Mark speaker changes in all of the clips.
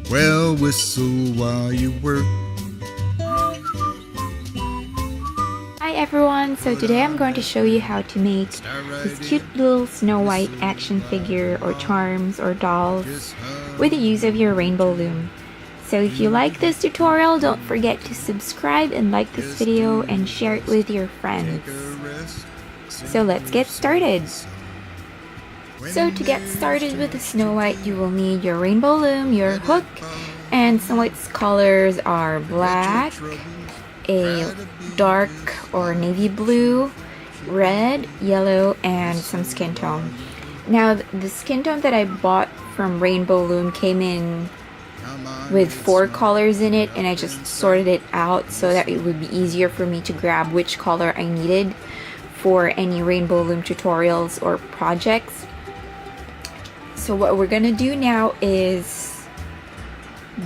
Speaker 1: Well, whistle while you work.
Speaker 2: Hi everyone, so today I'm going to show you how to make this cute little Snow White action figure or charms or dolls with the use of your rainbow loom. So if you like this tutorial, don't forget to subscribe and like this video and share it with your friends. So let's get started! So to get started with the Snow White, you will need your rainbow loom, your hook, and Snow White's colors are black, a dark or navy blue, red, yellow, and some skin tone. Now the skin tone that I bought from Rainbow Loom came in with 4 colors in it, and I just sorted it out so that it would be easier for me to grab which color I needed for any Rainbow Loom tutorials or projects. So what we're gonna do now is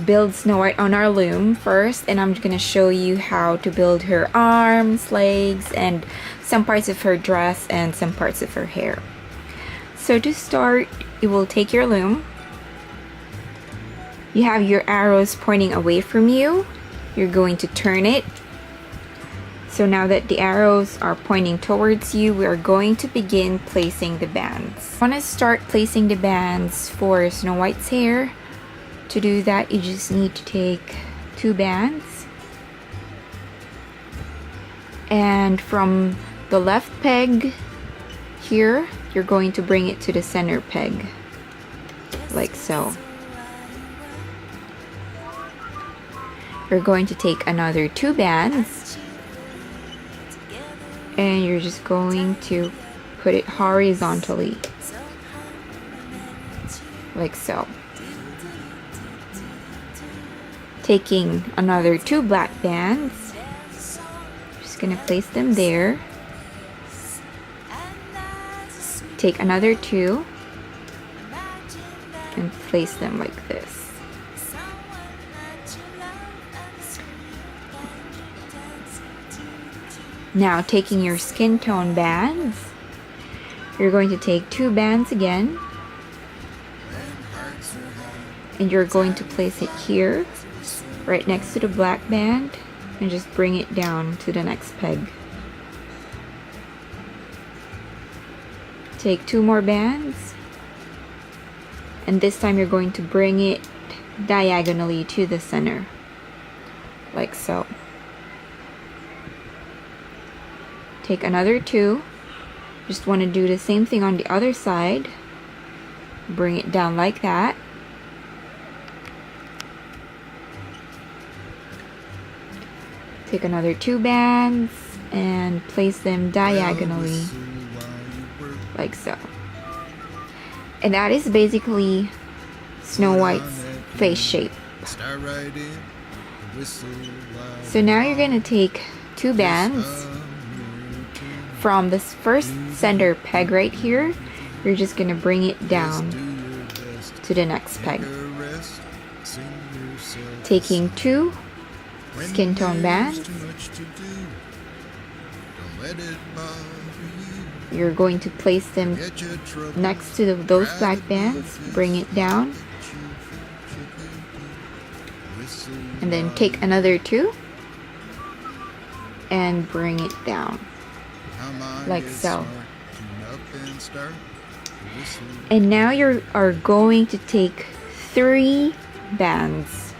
Speaker 2: build Snow White on our loom first, and I'm gonna show you how to build her arms, legs, and some parts of her dress and some parts of her hair. So to start, you will take your loom. You have your arrows pointing away from you. You're going to turn it. So now that the arrows are pointing towards you, we are going to begin placing the bands. I want to start placing the bands for Snow White's hair. To do that, you just need to take 2 bands, and from the left peg here, you're going to bring it to the center peg, like so. You're going to take another 2 bands, and you're just going to put it horizontally, like so. Taking another 2 black bands, just gonna place them there. Take another 2 and place them like this. Now taking your skin tone bands, you're going to take 2 bands again, and you're going to place it here right next to the black band and just bring it down to the next peg. Take 2 more bands, and this time you're going to bring it diagonally to the center, like so. Take another 2, just want to do the same thing on the other side, bring it down like that. Take another 2 bands and place them diagonally, like so. And that is basically Snow White's face shape. So now you're going to take 2 bands. From this first center peg right here, you're just going to bring it down to the next peg. Taking 2 skin tone bands, you're going to place them next to those black bands, bring it down, and then take another 2 and bring it down, like so. And now you are going to take 3 bands,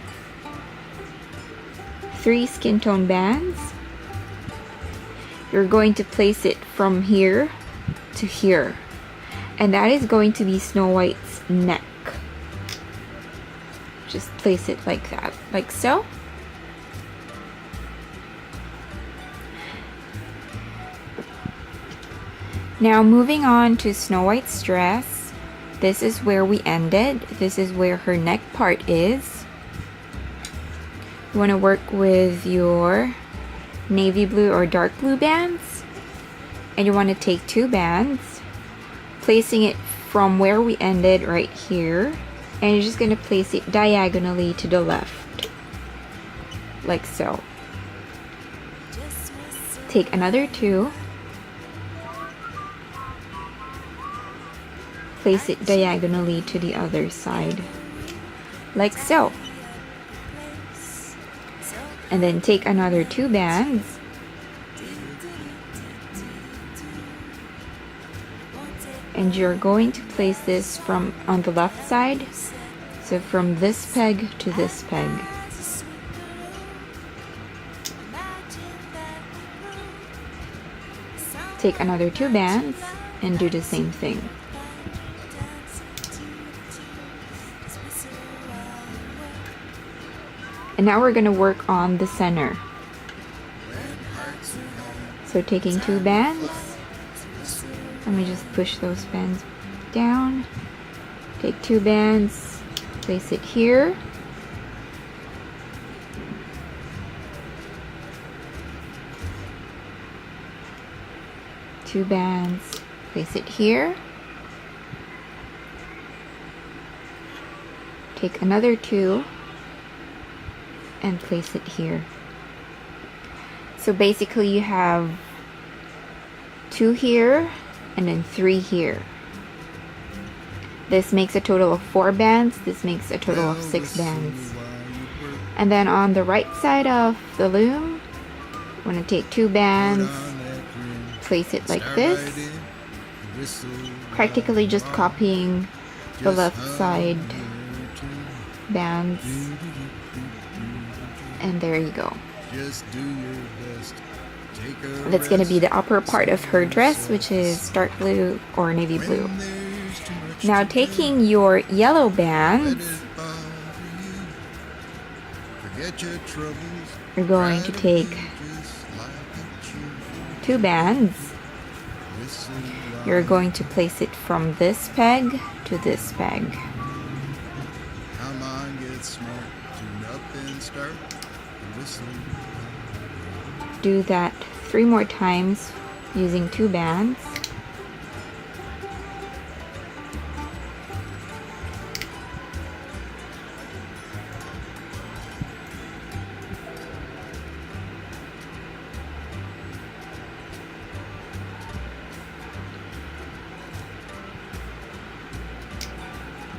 Speaker 2: 3 skin tone bands. You're going to place it from here to here, and that is going to be Snow White's neck. Just place it like that, like so. Now moving on to Snow White's dress, this is where we ended. This is where her neck part is. You want to work with your navy blue or dark blue bands, and you want to take 2 bands, placing it from where we ended right here, and you're just going to place it diagonally to the left, like so. Take another 2, place it diagonally to the other side, like so. And then take another 2 bands and you're going to place this from on the left side, so from this peg to this peg. Take another 2 bands and do the same thing. And now we're going to work on the center. So taking 2 bands, let me just push those bands down. Take 2 bands, place it here. Two bands, place it here. Take another 2 and place it here. So basically you have 2 here and then 3 here. This makes a total of 4 bands. This makes a total of 6 bands. And then on the right side of the loom, I'm going to take 2 bands, place it like this, practically just copying the left side bands, and there you go. That's going to be the upper part of her dress, which is dark blue or navy blue. Now taking your yellow bands, you're going to take 2 bands. You're going to place it from this peg to this peg. Do that 3 more times using 2 bands.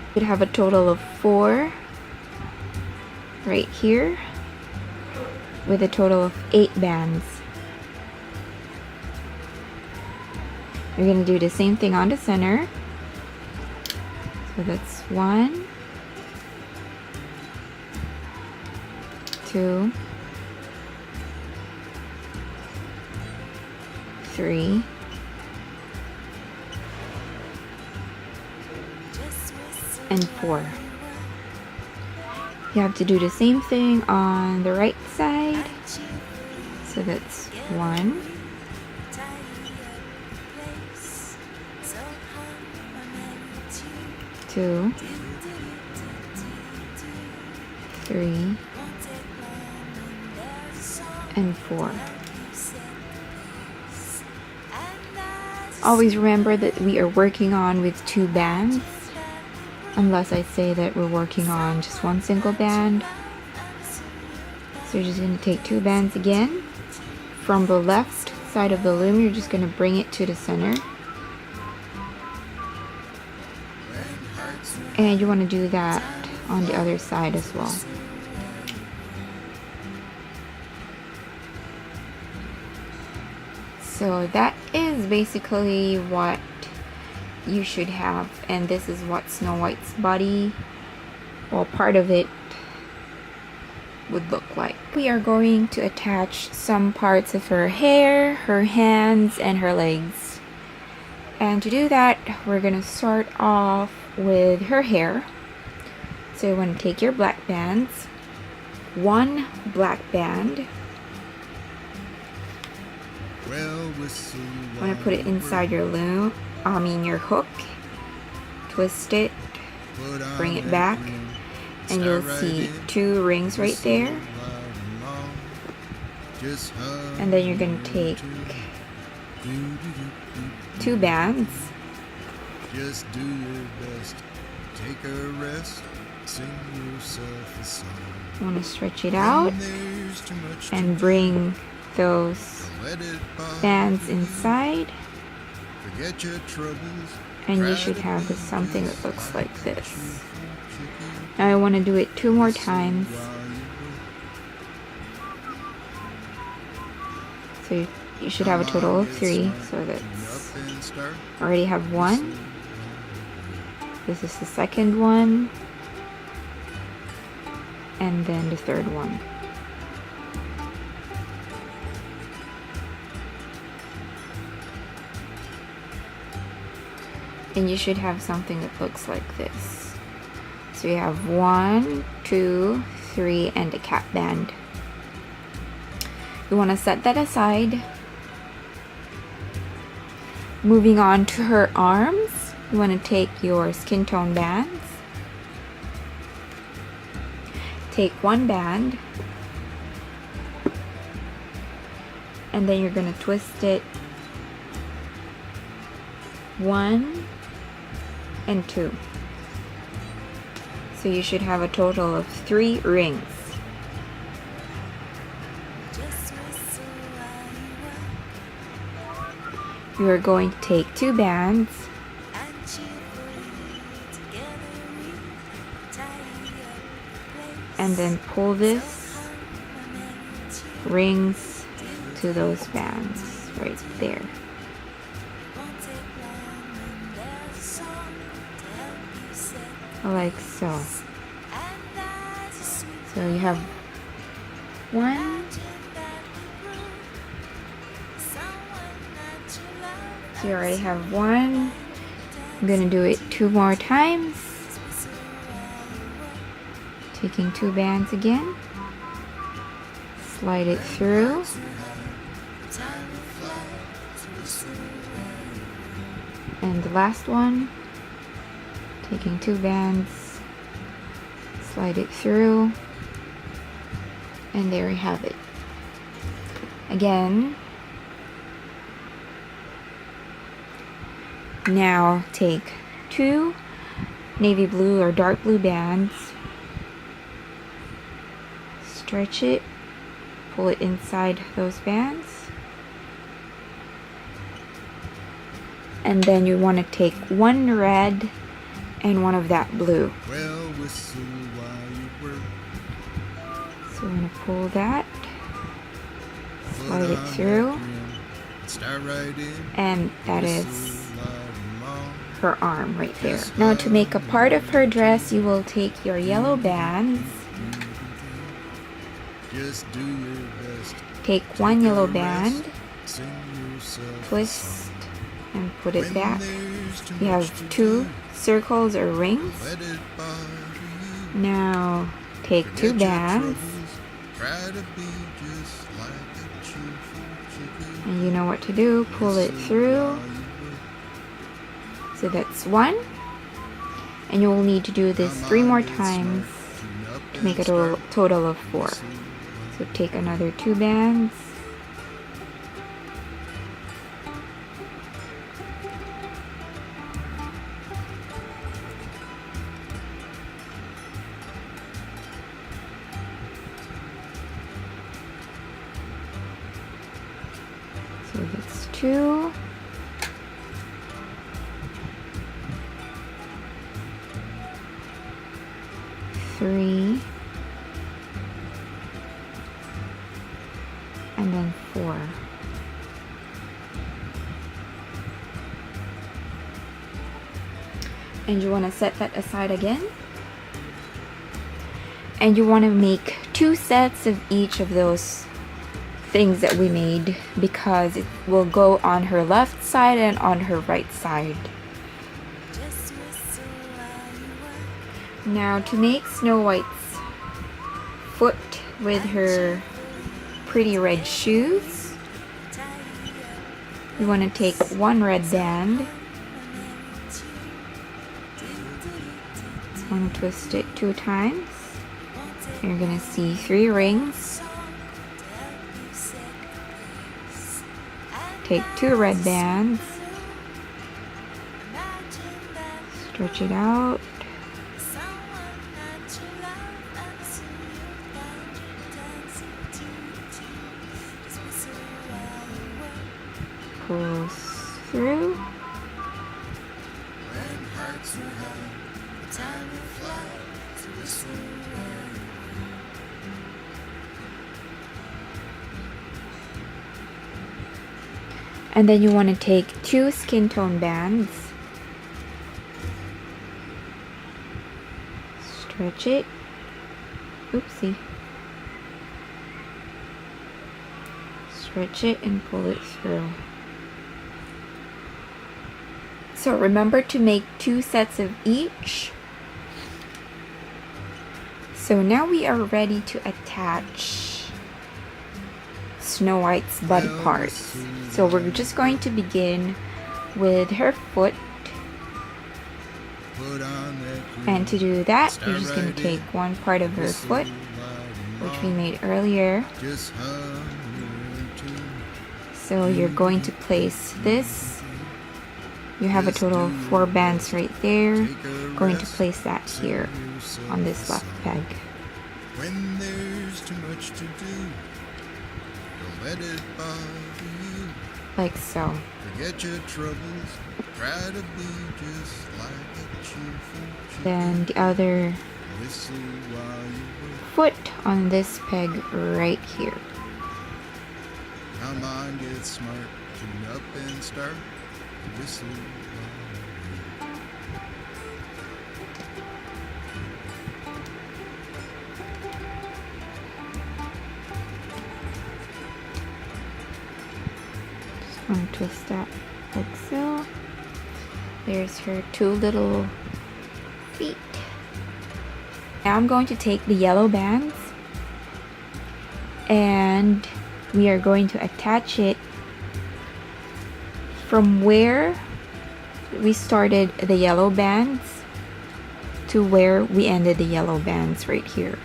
Speaker 2: You could have a total of 4 right here, with a total of 8 bands. You're going to do the same thing on the center. So that's 1, 2, 3, and 4. You have to do the same thing on the right side. So that's 1, 2, 3, and 4. Always remember that we are working on with 2 bands, unless I say that we're working on just 1 single band. So you're just going to take 2 bands again. From the left side of the loom, you're just going to bring it to the center. And you want to do that on the other side as well. So that is basically what you should have, and this is what Snow White's body, well, part of it, would look like. We are going to attach some parts of her hair, her hands, and her legs. And to do that, we're going to start off with her hair. So you want to take your black bands, 1 black band. You want to put it inside your loom, your hook, twist it, bring it back, and you'll see 2 rings right there. And then you're going to take 2 bands. Just do your best. Take a rest. Sing yourself a song. You want to stretch it out and bring those bands inside. Forget your troubles. And you should have something that looks like this. Now I want to do it 2 more times. So you should have a total of 3. So that's already have 1. This is the second one, and then the third one. And you should have something that looks like this. So you have 1, 2, 3, and a cap band. You want to set that aside. Moving on to her arms, you want to take your skin tone bands. Take 1 band, and then you're going to twist it 1 and 2. So you should have a total of 3 rings. You are going to take 2 bands and then pull this rings to those bands right there. Like so. So you have 1. So you already have 1. I'm gonna do it 2 more times. Taking 2 bands again. Slide it through. And the last one. Taking 2 bands, slide it through, and there we have it. Again, now take 2 navy blue or dark blue bands, stretch it, pull it inside those bands, and then you want to take 1 red and 1 of that blue. So we're going to pull that, slide it through, and that is her arm right there. Now to make a part of her dress, you will take your yellow bands, take 1 yellow band, twist, and put it back. You have 2 circles or rings. Now take 2 bands, and you know what to do. Pull it through. So that's 1, and you will need to do this 3 more times to make a total of 4. So take another 2 bands, so that's 2, 3, and then 4. And you want to set that aside again. And you want to make 2 sets of each of those things that we made, because it will go on her left side and on her right side. Now to make Snow White's foot with her pretty red shoes, you want to take 1 red band, you want to twist it 2 times, you're going to see 3 rings, take 2 red bands, stretch it out, pull through, And then you want to take 2 skin tone bands, stretch it, oopsie, stretch it and pull it through. So remember to make 2 sets of each. So now we are ready to attach Snow White's body parts. So we're just going to begin with her foot. And to do that, you're just going to take one part of her foot, which we made earlier. So you're going to place this. You have a total of 4 bands right there. Going to place that here on this left peg.
Speaker 1: When there's too much to do, don't let it bother you.
Speaker 2: Like so.
Speaker 1: Forget your troubles, try to be just like a cheerful chicken.
Speaker 2: Then the other
Speaker 1: Whistle while you work.
Speaker 2: foot on this peg right here.
Speaker 1: Now mind gets smart, tune up and start. Whistle while you work.
Speaker 2: Just want to twist that like so. There's her 2 little feet. Now I'm going to take the yellow bands and we are going to attach it from where we started the yellow bands to where we ended the yellow bands right here.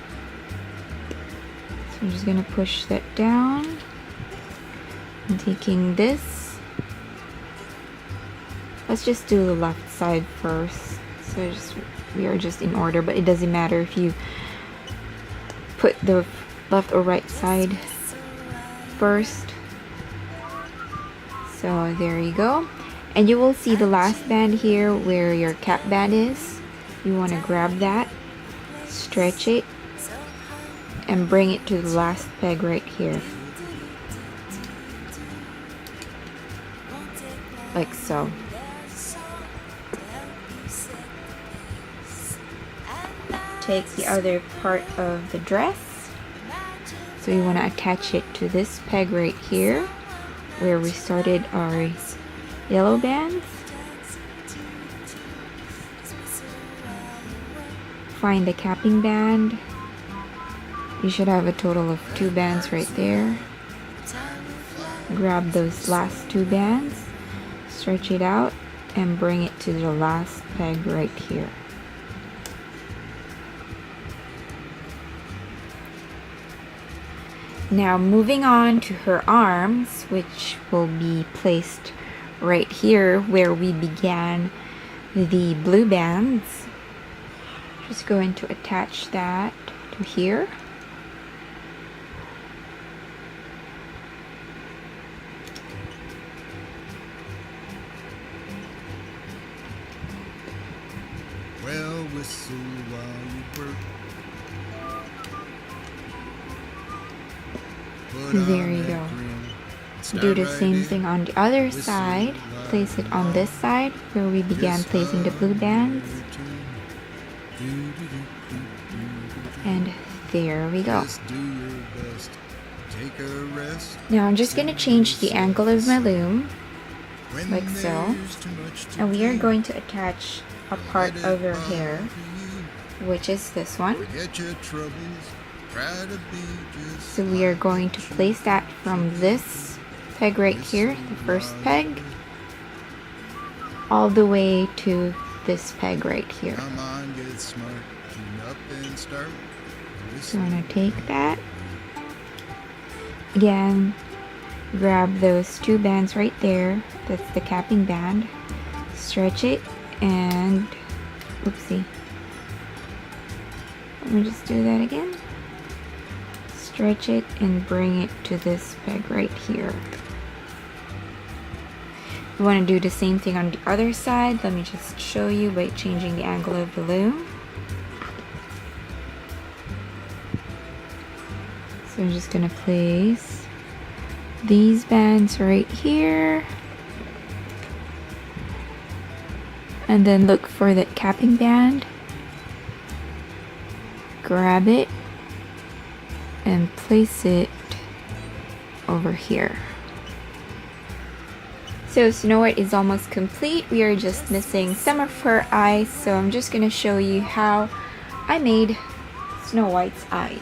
Speaker 2: So I'm just going to push that down. I'm taking this. Let's just do the left side first. So we are just in order, but it doesn't matter if you put the left or right side first. So there you go. And you will see the last band here where your cap band is. You want to grab that, stretch it, and bring it to the last peg right here. Like so. Take the other part of the dress. So you want to attach it to this peg right here where we started our yellow bands. Find the capping band. You should have a total of 2 bands right there. Grab those last 2 bands, stretch it out, and bring it to the last peg right here. Now moving on to her arms, which will be placed right here where we began the blue bands. Just going to attach that to here.
Speaker 1: Well, whistle while you work.
Speaker 2: There you go. Do the same thing on the other side. Place it on this side where we began placing the blue bands. And there we go. Now I'm just going to change the angle of my loom, like so. And we are going to attach a part of her hair, which is this one. So we are going to place that from this peg right here, the first peg, all the way to this peg right here. So I'm going to take that. Again, grab those 2 bands right there. That's the capping band. Stretch it and, oopsie. Let me just do that again. Stretch it and bring it to this peg right here. You want to do the same thing on the other side. Let me just show you by changing the angle of the loom. So I'm just going to place these bands right here. and then look for that capping band, grab it and place it over here. So Snow White is almost complete. We are just missing some of her eyes, so I'm just gonna show you how I made Snow White's eyes.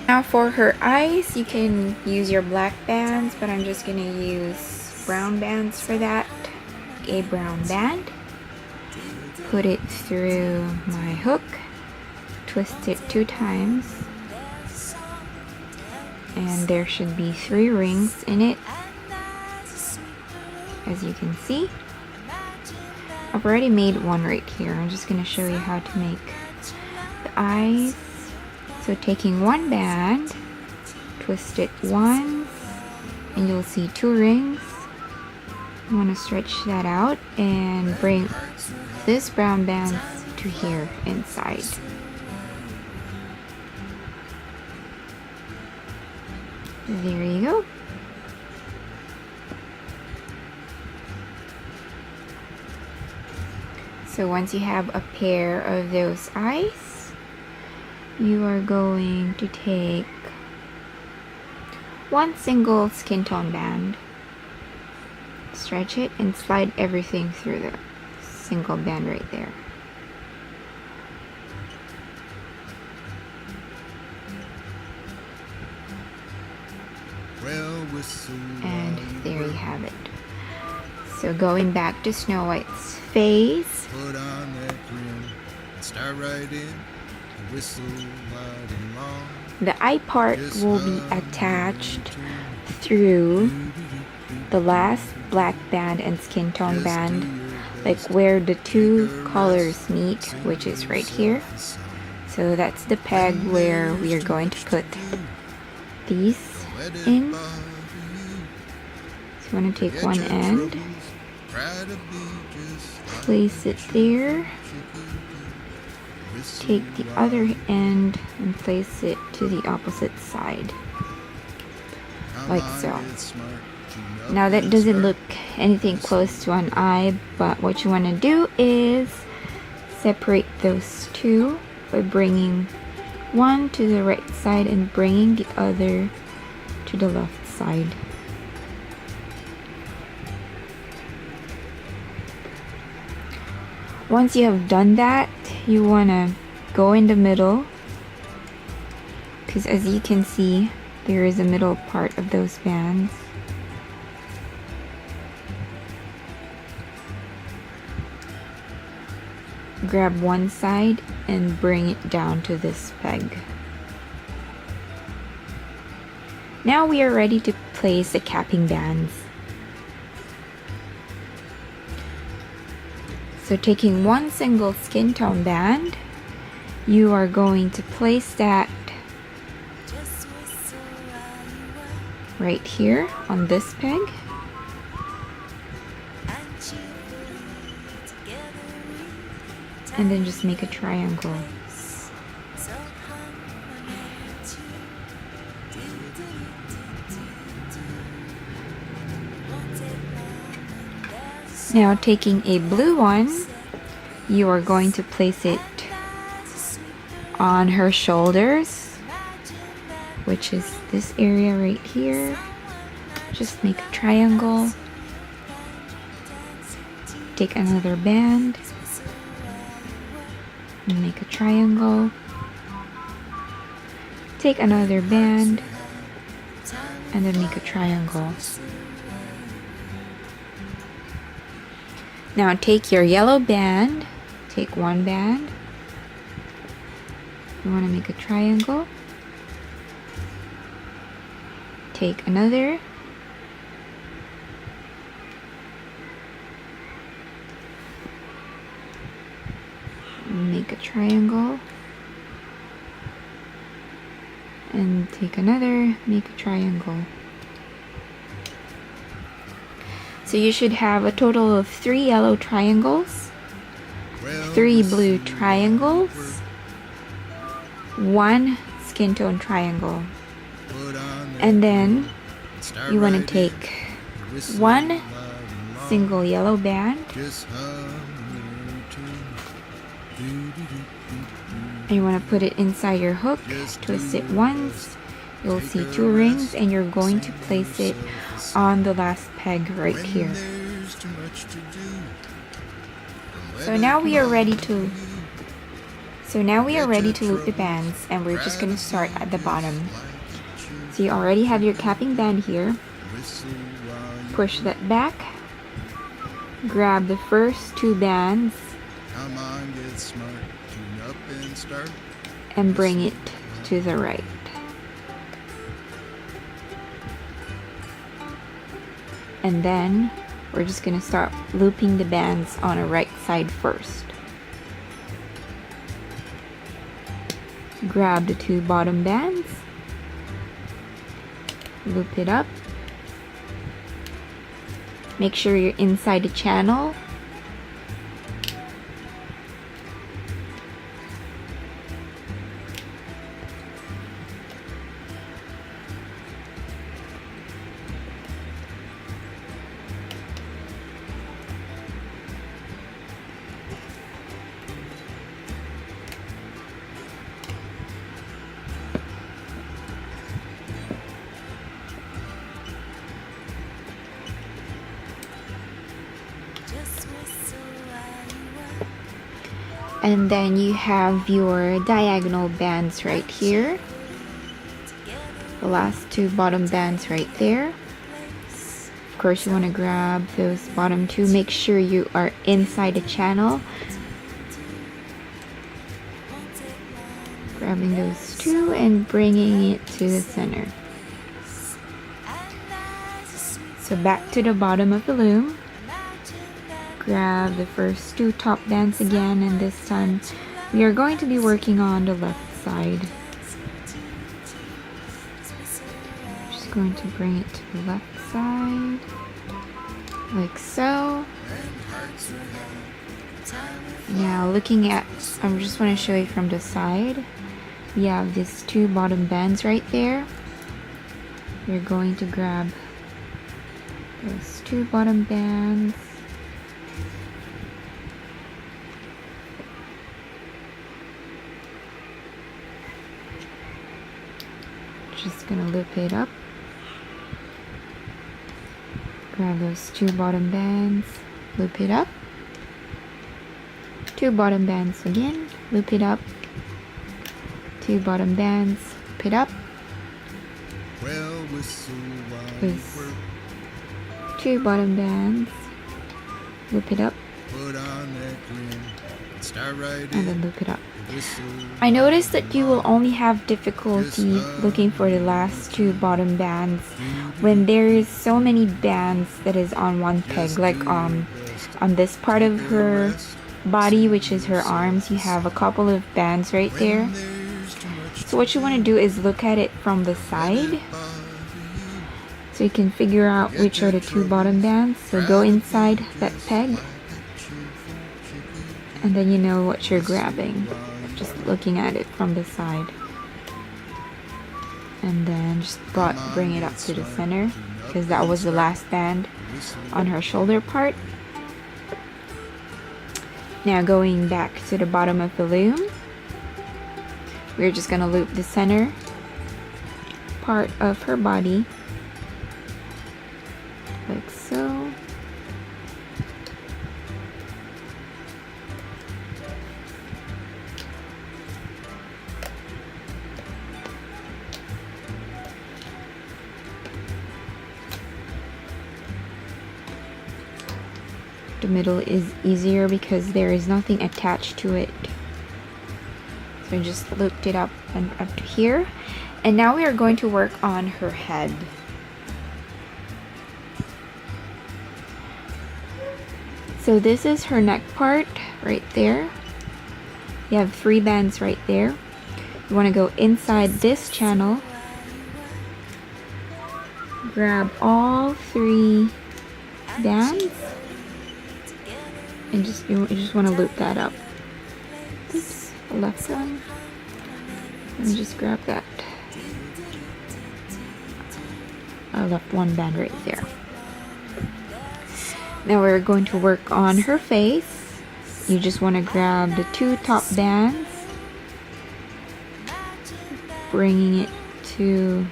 Speaker 2: Now for her eyes, you can use your black bands, but I'm just gonna use brown bands for that. A brown band, put it through my hook, twist it 2 times, and there should be 3 rings in it, as you can see. I've already made one right here. I'm just going to show you how to make the eyes. So taking one band, twist it once, and you'll see 2 rings. You want to stretch that out and bring this brown band to here inside. There you go. So once you have a pair of those eyes, you are going to take one single skin tone band, stretch it, and slide everything through the single band right there. And there you have it. So going back to Snow White's face,
Speaker 1: put on that grin and start right in and whistle loud and long.
Speaker 2: The eye part will be attached through the last black band and skin tone band, like where the 2 colors meet, which is right here. So that's the peg where we are going to put these in. So you want to take one end, place it there, take the other end and place it to the opposite side, like so. Now that doesn't look anything close to an eye, but what you want to do is separate those 2 by bringing one to the right side and bringing the other to the left side. Once you have done that, you want to go in the middle, because as you can see, there is a middle part of those bands. Grab one side and bring it down to this peg. Now we are ready to place the capping bands. So taking one single skin tone band, you are going to place that right here on this peg. And then just make a triangle. Now taking a blue one, you are going to place it on her shoulders, which is this area right here. Just make a triangle. Take another band and make a triangle. Take another band and then make a triangle. Now take your yellow band, take one band, you want to make a triangle, take another, make a triangle, and take another, make a triangle. So you should have a total of 3 yellow triangles, 3 blue triangles, 1 skin tone triangle. And then you want to take 1 single yellow band And you want to put it inside your hook, twist it once, you'll see 2 rings, and you're going to place it on the last peg right here. So now we are ready to loop the bands, and we're just going to start at the bottom. So you already have your capping band here. Push that back, grab the first 2 bands, and bring it to the right. And then we're just going to start looping the bands on the right side first. Grab the 2 bottom bands, loop it up. Make sure you're inside the channel. And then you have your diagonal bands right here. The last 2 bottom bands right there. Of course, you want to grab those bottom 2. Make sure you are inside the channel. Grabbing those 2 and bringing it to the center. So back to the bottom of the loom. Grab the first 2 top bands again, and this time we are going to be working on the left side. Just going to bring it to the left side, like so. Now looking at, I just want to show you from the side. We have these 2 bottom bands right there. You're going to grab those 2 bottom bands. Just gonna loop it up. Grab those 2 bottom bands, loop it up. 2 bottom bands again, loop it up. 2 bottom bands, loop it up. With 2 bottom bands, loop it up. And then loop it up. I noticed that you will only have difficulty looking for the last 2 bottom bands when there is so many bands that is on one peg, like on this part of her body, which is her arms. You have a couple of bands right there. So what you want to do is look at it from the side so you can figure out which are the 2 bottom bands. So go inside that peg, and then you know what you're grabbing, just looking at it from the side. And then just bring it up to the center, because that was the last band on her shoulder part. Now going back to the bottom of the loom, we're just going to loop the center part of her body, like so. The middle is easier because there is nothing attached to it. So I just looped it up and up to here. And now we are going to work on her head. So this is her neck part right there. You have 3 bands right there. You want to go inside this channel, grab all 3 bands, and you just want to loop that up. Oops, the left one. And just grab that. I left 1 band right there. Now we're going to work on her face. you just want to grab the 2 top bands, bringing it to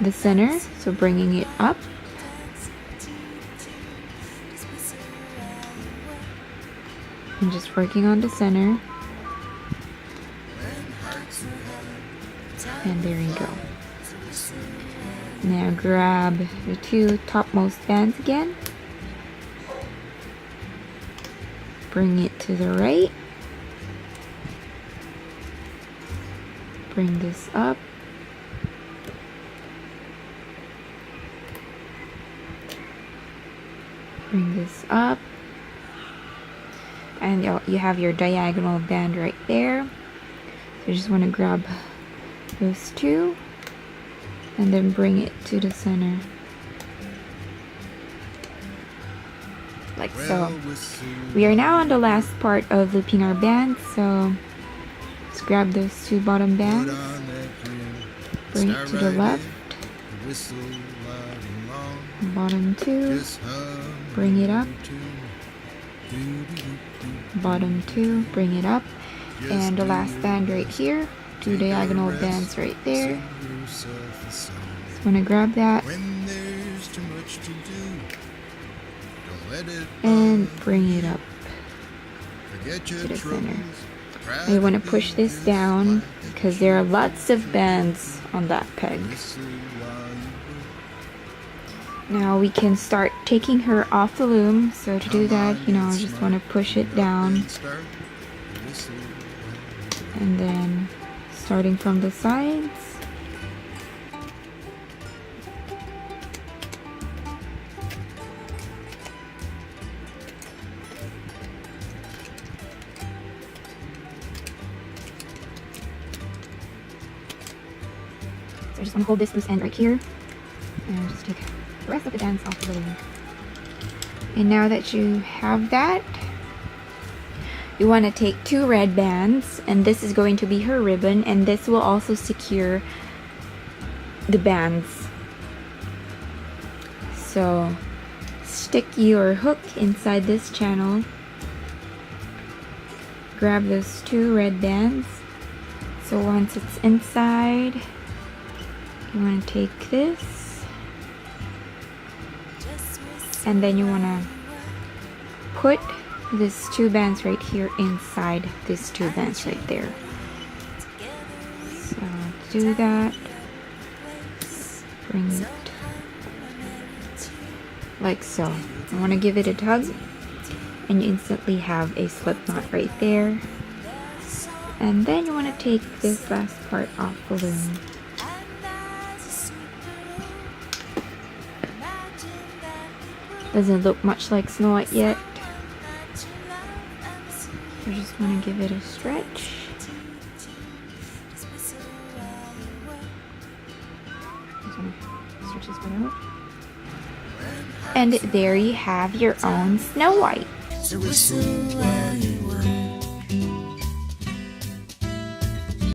Speaker 2: the center, so bringing it up. I'm just working on the center. And there you go. Now grab the 2 topmost bands again. Bring it to the right. Bring this up. Bring this up. And you have your diagonal band right there. So you just want to grab those 2 and then bring it to the center. Like so. We are now on the last part of looping our band, so let's grab those 2 bottom bands, bring it to the left, bottom 2, bring it up, bottom 2, bring it up, and the last band right here, 2 diagonal bands right there. Just want to grab that and bring it up to the center. Now you want to push this down because there are lots of bands on that peg. Now we can start taking her off the loom. So to do that, I just want to push it down. And then starting from the sides. So I just want to hold this loose end right here. And just take the rest of the bands off the loom. And now that you have that, you want to take 2 red bands, and this is going to be her ribbon, and this will also secure the bands. So stick your hook inside this channel, grab those 2 red bands. So once it's inside, you want to take this, and then you want to put this 2 bands right here inside these 2 bands right there. So do that, bring it like so. I want to give it a tug, and you instantly have a slip knot right there. And then you want to take this last part off the loom. Doesn't look much like Snow White yet. I just want to give it a stretch. Stretch this one out. And there you have your own Snow White.